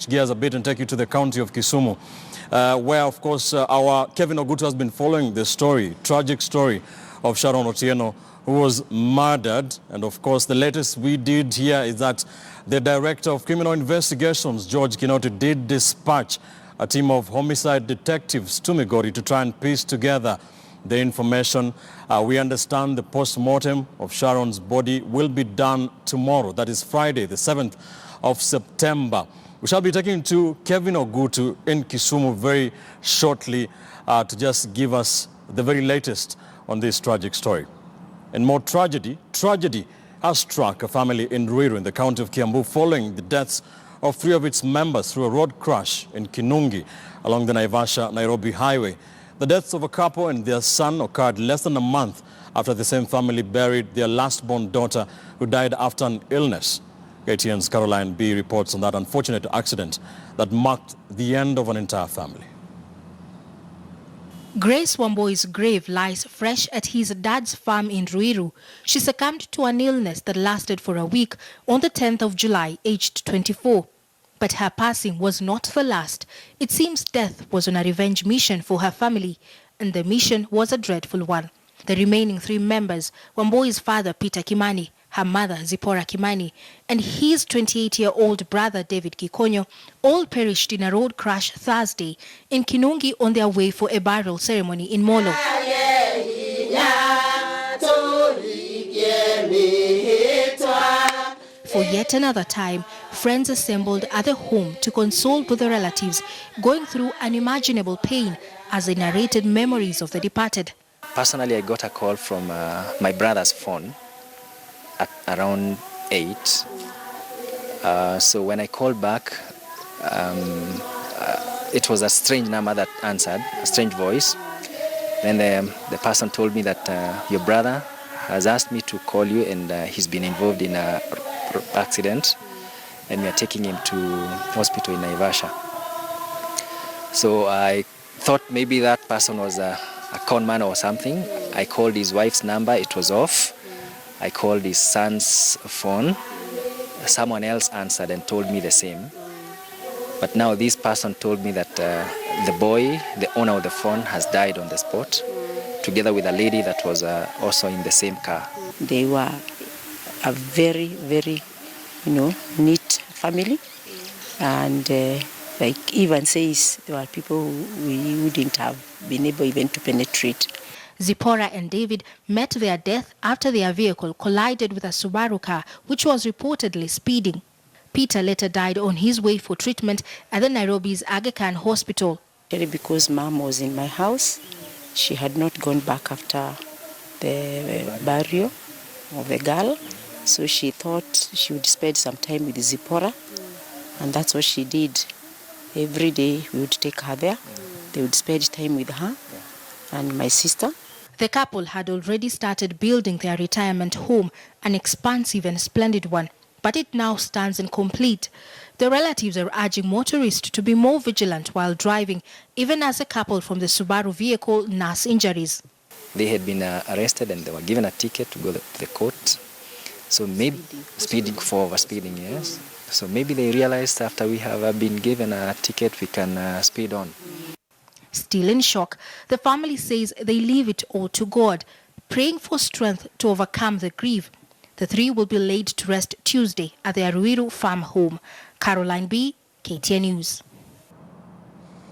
switch gears a bit and take you to the county of Kisumu, where, of course, our Kevin Ogutu has been following the story, tragic story of Sharon Otieno, who was murdered. And, of course, the latest we did here is that the Director of Criminal Investigations, George Kinoti, did dispatch a team of homicide detectives to Migori to try and piece together the information. We understand the post-mortem of Sharon's body will be done tomorrow. That is Friday, the 7th of September. We shall be taking to Kevin Ogutu in Kisumu very shortly to just give us the very latest on this tragic story. And more tragedy has struck a family in Ruiru in the county of Kiambu following the deaths of 3 of its members through a road crash in Kinungi along the Naivasha Nairobi highway. The deaths of a couple and their son occurred less than a month after the same family buried their last-born daughter who died after an illness. KTN's Caroline B. reports on that unfortunate accident that marked the end of an entire family. Grace Wamboi's grave lies fresh at his dad's farm in Ruiru. She succumbed to an illness that lasted for a week on the 10th of July, aged 24. But her passing was not the last. It seems death was on a revenge mission for her family, and the mission was a dreadful one. The remaining 3 members, Wamboi's father Peter Kimani, her mother Zipporah Kimani, and his 28-year-old brother David Kikonyo, all perished in a road crash Thursday in Kinungi on their way for a burial ceremony in Molo. For yet another time, friends assembled at the home to console with the relatives going through unimaginable pain as they narrated memories of the departed. Personally, I got a call from my brother's phone at around 8. So when I called back, it was a strange number that answered, a strange voice. Then the person told me that your brother has asked me to call you, and he's been involved in a accident, and we are taking him to hospital in Naivasha. So I thought maybe that person was a con man or something. I called his wife's number, it was off. I called his son's phone. Someone else answered and told me the same. But now this person told me that the boy, the owner of the phone, has died on the spot, together with a lady that was also in the same car. They were a very, very, neat family. And like Ivan says, there were people who we wouldn't have been able even to penetrate. Zipporah and David met their death after their vehicle collided with a Subaru car, which was reportedly speeding. Peter later died on his way for treatment at the Nairobi's Aga Khan Hospital. Because Mom was in my house, she had not gone back after the burial of the girl, so she thought she would spend some time with Zipporah, and that's what she did. Every day we would take her there. They would spend time with her and my sister. The couple had already started building their retirement home, an expansive and splendid one, but it now stands incomplete. The relatives are urging motorists to be more vigilant while driving, even as a couple from the Subaru vehicle nurse injuries. They had been arrested and they were given a ticket to go to the court. So maybe speeding for overspeeding, yes. So maybe they realized after we have been given a ticket, we can speed on. Still in shock, the family says they leave it all to God, praying for strength to overcome the grief. The 3 will be laid to rest Tuesday at their Ruiru farm home. Caroline B., KTN News.